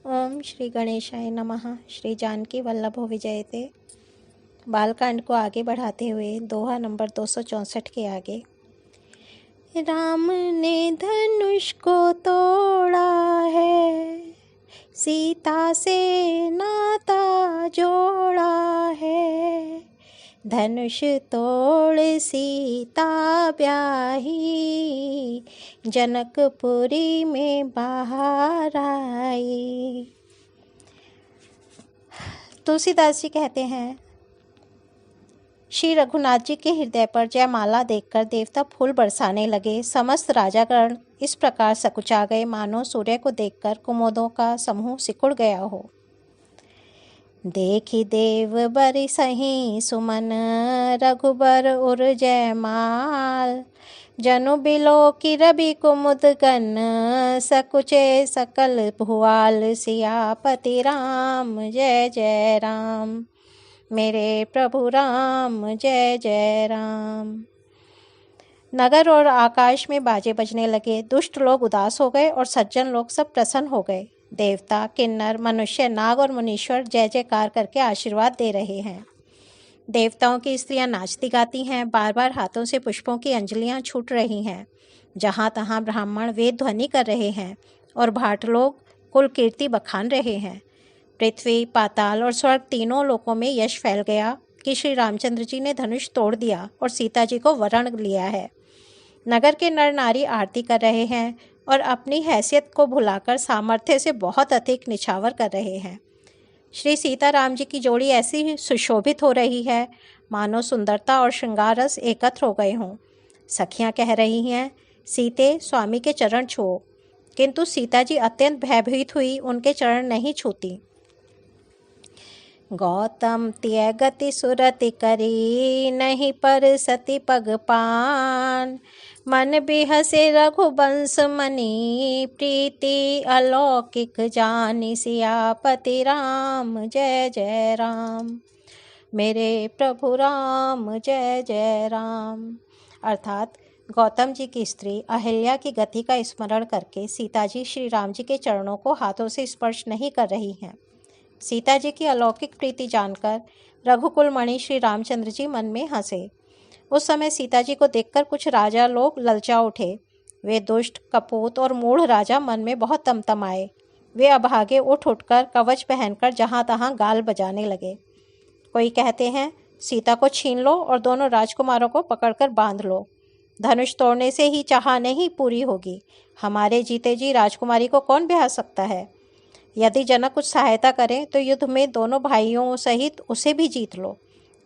ओम श्री गणेशाय नमः। श्री जानकी वल्लभो विजयते। बालकांड को आगे बढ़ाते हुए दोहा नंबर 264 के आगे। राम ने धनुष को तोड़ा है, सीता से नाता जोड़ा है। धनुष तोड़ सीता ब्याही, जनकपुरी में बाहर आई। तुलसीदास जी कहते हैं, श्री रघुनाथ जी के हृदय पर जयमाला देखकर देवता फूल बरसाने लगे। समस्त राजागण इस प्रकार सकुचा गए मानो सूर्य को देखकर कुमुदों का समूह सिकुड़ गया हो। देखी देव बरसहीं सुमन, रघुबर उर जयमाल। जनु बिलो की रवि कुमुद गण, सकुचे सकल भुआल। सियापति राम जय जय राम, मेरे प्रभु राम जय जय राम। नगर और आकाश में बाजे बजने लगे। दुष्ट लोग उदास हो गए और सज्जन लोग सब प्रसन्न हो गए। देवता, किन्नर, मनुष्य, नाग और मुनीश्वर जय जयकार करके आशीर्वाद दे रहे हैं। देवताओं की स्त्रियां नाचती गाती हैं, बार बार हाथों से पुष्पों की अंजलियां छूट रही हैं। जहाँ तहाँ ब्राह्मण वेद ध्वनि कर रहे हैं और भाट लोग कुल कीर्ति बखान रहे हैं। पृथ्वी, पाताल और स्वर्ग तीनों लोकों में यश फैल गया कि श्री रामचंद्र जी ने धनुष तोड़ दिया और सीता जी को वरण लिया है। नगर के नर नारी आरती कर रहे हैं और अपनी हैसियत को भुलाकर सामर्थ्य से बहुत अधिक निछावर कर रहे हैं। श्री सीताराम जी की जोड़ी ऐसी सुशोभित हो रही है मानो सुंदरता और श्रृंगार रस एकत्र हो गए हों। सखियां कह रही हैं, सीते स्वामी के चरण छुओ, किंतु सीता जी अत्यंत भयभीत हुई उनके चरण नहीं छूती। गौतम त्य गति सुरति करी, नहीं पर सती पग पान। मन बिहसे रघुबंश मनी, प्रीति अलौकिक जानी। सियापति राम जय जय राम, मेरे प्रभु राम जय जय राम। अर्थात गौतम जी की स्त्री अहिल्या की गति का स्मरण करके सीता जी श्री राम जी के चरणों को हाथों से स्पर्श नहीं कर रही हैं। सीता जी की अलौकिक प्रीति जानकर रघुकुल मणि श्री रामचंद्र जी मन में हंसे। उस समय सीता जी को देखकर कुछ राजा लोग ललचा उठे। वे दुष्ट, कपूत और मूढ़ राजा मन में बहुत तमतमाए। वे अभागे उठ उठकर कवच पहनकर जहाँ तहाँ गाल बजाने लगे। कोई कहते हैं, सीता को छीन लो और दोनों राजकुमारों को पकड़कर बांध लो। धनुष तोड़ने से ही चाह नहीं पूरी होगी। हमारे जीते जी राजकुमारी को कौन ब्याह सकता है। यदि जनक कुछ सहायता करें तो युद्ध में दोनों भाइयों सहित उसे भी जीत लो।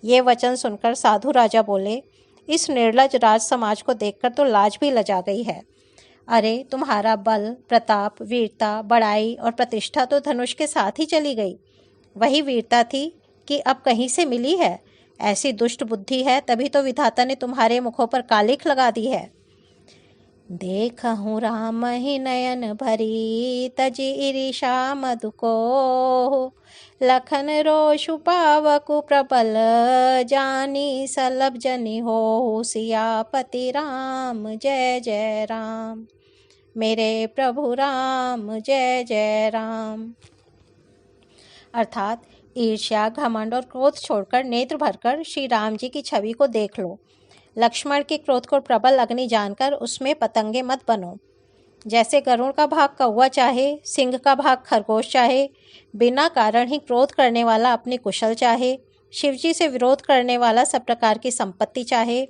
ये वचन सुनकर साधु राजा बोले, इस निर्लज राज समाज को देखकर तो लाज भी लजा गई है। अरे तुम्हारा बल, प्रताप, वीरता, बड़ाई और प्रतिष्ठा तो धनुष के साथ ही चली गई। वही वीरता थी कि अब कहीं से मिली है। ऐसी दुष्ट बुद्धि है तभी तो विधाता ने तुम्हारे मुखों पर कालिख लगा दी है। देखहूँ राम ही नयन भरी, तजी ईरिषा मधु को। लखन रोषु पावकु प्रबल, जानी सलभ जनि हो। सियापति राम जय जय राम, मेरे प्रभु राम जय जय राम। अर्थात ईर्ष्या, घमंड और क्रोध छोड़कर नेत्र भरकर श्री राम जी की छवि को देख लो। लक्ष्मण के क्रोध को प्रबल अग्नि जानकर उसमें पतंगे मत बनो। जैसे गरुड़ का भाग कौवा चाहे, सिंह का भाग खरगोश चाहे, बिना कारण ही क्रोध करने वाला अपनी कुशल चाहे, शिवजी से विरोध करने वाला सब प्रकार की संपत्ति चाहे,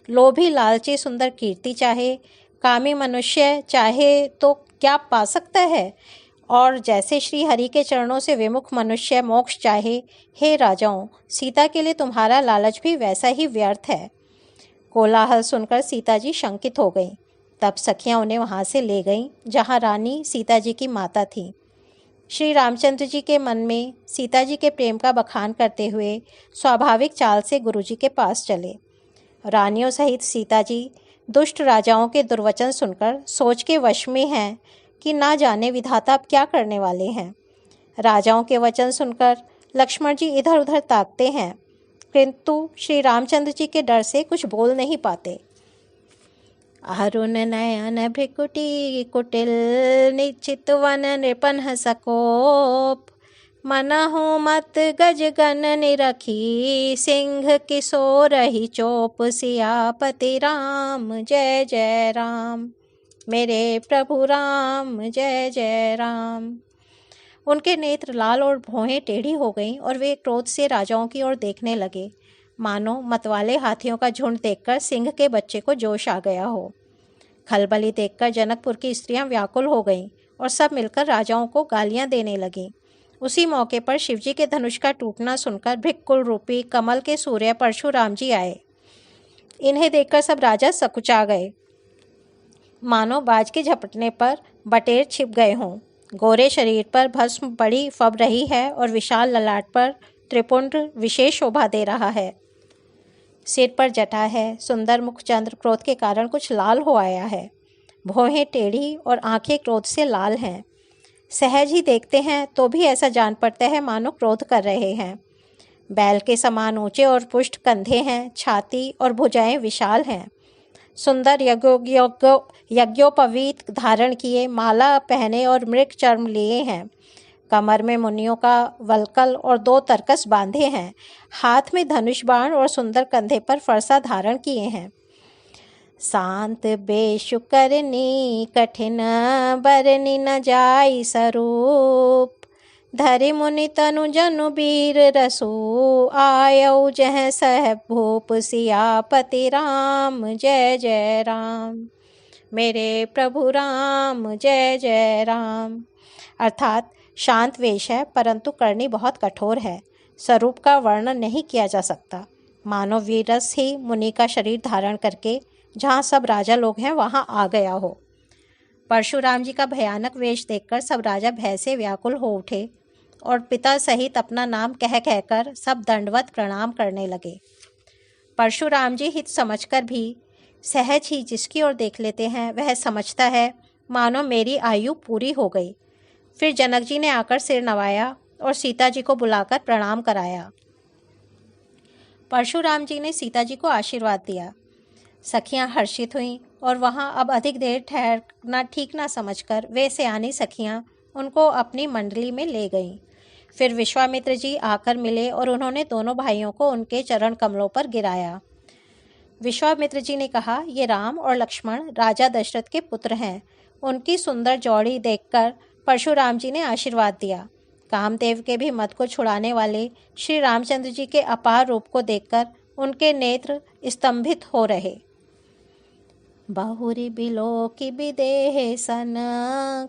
लोभी लालची सुंदर कीर्ति चाहे, कामी मनुष्य चाहे तो क्या पा सकता है। और जैसे श्री हरि के चरणों से विमुख मनुष्य मोक्ष चाहे, हे राजाओं, सीता के लिए तुम्हारा लालच भी वैसा ही व्यर्थ है। कोलाहल सुनकर सीता जी शंकित हो गईं। तब सखियां उन्हें वहां से ले गईं जहां रानी सीता जी की माता थी। श्री रामचंद्र जी के मन में सीता जी के प्रेम का बखान करते हुए स्वाभाविक चाल से गुरु जी के पास चले। रानियों सहित सीता जी दुष्ट राजाओं के दुर्वचन सुनकर सोच के वश में हैं कि ना जाने विधाता अब क्या करने वाले हैं। राजाओं के वचन सुनकर लक्ष्मण जी इधर उधर ताकते हैं, किंतु श्री रामचंद्र जी के डर से कुछ बोल नहीं पाते। अरुण नयन भ्रिकुटी कुटिल निश्चितवन नृपन सकोप। मनहु मत गज गन निरखी सिंह किशोर ही चोप। सियापति राम जय जय राम, मेरे प्रभु राम जय जय राम। उनके नेत्र लाल और भौहें टेढ़ी हो गईं और वे क्रोध से राजाओं की ओर देखने लगे, मानो मतवाले हाथियों का झुंड देखकर सिंह के बच्चे को जोश आ गया हो। खलबली देखकर जनकपुर की स्त्रियां व्याकुल हो गईं और सब मिलकर राजाओं को गालियां देने लगीं। उसी मौके पर शिवजी के धनुष का टूटना सुनकर भृक्कुल रूपी कमल के सूर्य परशुराम जी आए। इन्हें देखकर सब राजा सकुचा गए, मानो बाज के झपटने पर बटेर छिप गए हों। गोरे शरीर पर भस्म बड़ी फब रही है और विशाल ललाट पर त्रिपुंड विशेष शोभा दे रहा है। सिर पर जटा है, सुंदर मुख चंद्र क्रोध के कारण कुछ लाल हो आया है। भौहें टेढ़ी और आंखें क्रोध से लाल हैं। सहज ही देखते हैं तो भी ऐसा जान पड़ता है मानो क्रोध कर रहे हैं। बैल के समान ऊंचे और पुष्ट कंधे हैं, छाती और भुजाएं विशाल हैं। सुंदर यज्ञोपवीत धारण किए, माला पहने और मृग चर्म लिए हैं। कमर में मुनियों का वलकल और 2 तरकस बांधे हैं। हाथ में धनुष बाण और सुंदर कंधे पर फरसा धारण किए हैं। शांत बेशु करनी कठिन बरनी न जाई स्वरूप। धरि मुनि तनु जनु बीर रसु आयौ जह सह भूप। सियापति राम जय जय राम, मेरे प्रभु राम जय जय राम। अर्थात शांत वेश है परंतु करनी बहुत कठोर है। स्वरूप का वर्णन नहीं किया जा सकता। मानो वीरस ही मुनि का शरीर धारण करके जहाँ सब राजा लोग हैं वहाँ आ गया हो। परशुराम जी का भयानक वेश देखकर सब राजा भय से व्याकुल हो उठे और पिता सहित अपना नाम कह कहकर सब दंडवत प्रणाम करने लगे। परशुराम जी हित समझकर भी सहज ही जिसकी ओर देख लेते हैं वह समझता है मानो मेरी आयु पूरी हो गई। फिर जनक जी ने आकर सिर नवाया और सीता जी को बुलाकर प्रणाम कराया। परशुराम जी ने सीता जी को आशीर्वाद दिया। सखियां हर्षित हुईं और वहां अब अधिक देर ठहरना ठीक ना समझकर वे सयानी सखियां उनको अपनी मंडली में ले गईं। फिर विश्वामित्र जी आकर मिले और उन्होंने दोनों भाइयों को उनके चरण कमलों पर गिराया। विश्वामित्र जी ने कहा, ये राम और लक्ष्मण राजा दशरथ के पुत्र हैं। उनकी सुंदर जोड़ी देखकर परशुराम जी ने आशीर्वाद दिया। कामदेव के भी मत को छुड़ाने वाले श्री रामचंद्र जी के अपार रूप को देखकर उनके नेत्र स्तंभित हो रहे। बहुरी बिलो की विदेह सन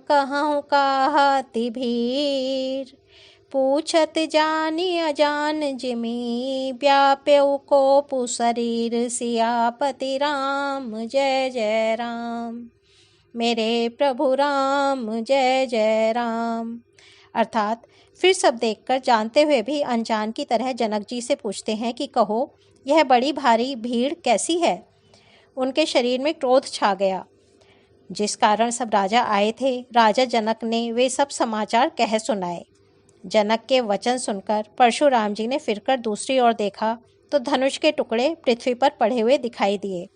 कहूँ कहती भीर। पूछत जानी अजान जिमी व्याप्यउ कोपु शरीर। सियापति राम जय जय राम, मेरे प्रभु राम जय जय राम। अर्थात फिर सब देखकर जानते हुए भी अनजान की तरह जनक जी से पूछते हैं कि कहो यह बड़ी भारी भीड़ कैसी है। उनके शरीर में क्रोध छा गया, जिस कारण सब राजा आए थे। राजा जनक ने वे सब समाचार कह सुनाए। जनक के वचन सुनकर परशुराम जी ने फिरकर दूसरी ओर देखा तो धनुष के टुकड़े पृथ्वी पर पड़े हुए दिखाई दिए।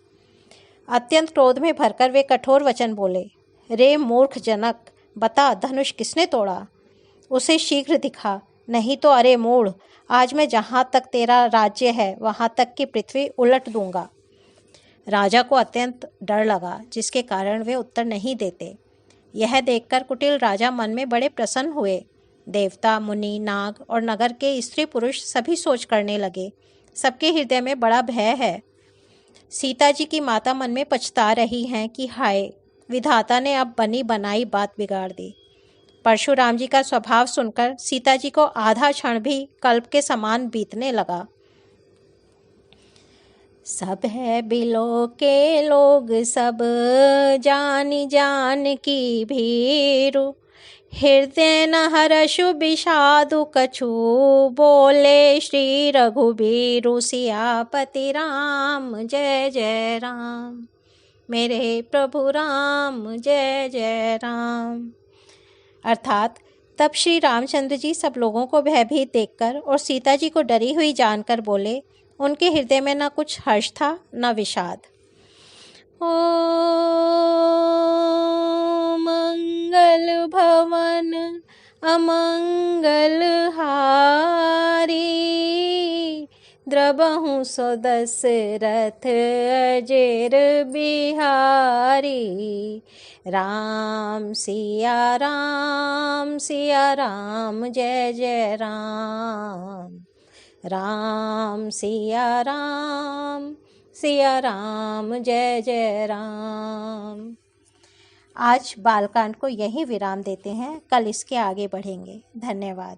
अत्यंत क्रोध में भरकर वे कठोर वचन बोले, रे मूर्ख जनक, बता धनुष किसने तोड़ा? उसे शीघ्र दिखा, नहीं तो अरे मूढ़, आज मैं जहाँ तक तेरा राज्य है वहाँ तक की पृथ्वी उलट दूंगा। राजा को अत्यंत डर लगा, जिसके कारण वे उत्तर नहीं देते। यह देखकर कुटिल राजा मन में बड़े प्रसन्न हुए। देवता, मुनि, नाग और नगर के स्त्री पुरुष सभी सोच करने लगे, सबके हृदय में बड़ा भय है। सीता जी की माता मन में पछता रही हैं कि हाय, विधाता ने अब बनी बनाई बात बिगाड़ दी। परशुराम जी का स्वभाव सुनकर सीता जी को आधा क्षण भी कल्प के समान बीतने लगा। सब है बिलो के लोग सब जानी जान की भीरु। हृदय न हर्षु विषादु कछु बोले श्री रघुबीरु। सियापति राम जय जय राम, मेरे प्रभु राम जय जय राम। अर्थात तब श्री रामचंद्र जी सब लोगों को भयभीत देखकर और सीता जी को डरी हुई जानकर बोले। उनके हृदय में न कुछ हर्ष था न विषाद। ॐ मंगल भवन अमंगल हारी, द्रबहु सो दशरथ अजेर बिहारी। राम सिया राम जय जय राम। राम सिया राम जय जय राम। आज बालकांड को यहीं विराम देते हैं, कल इसके आगे बढ़ेंगे। धन्यवाद।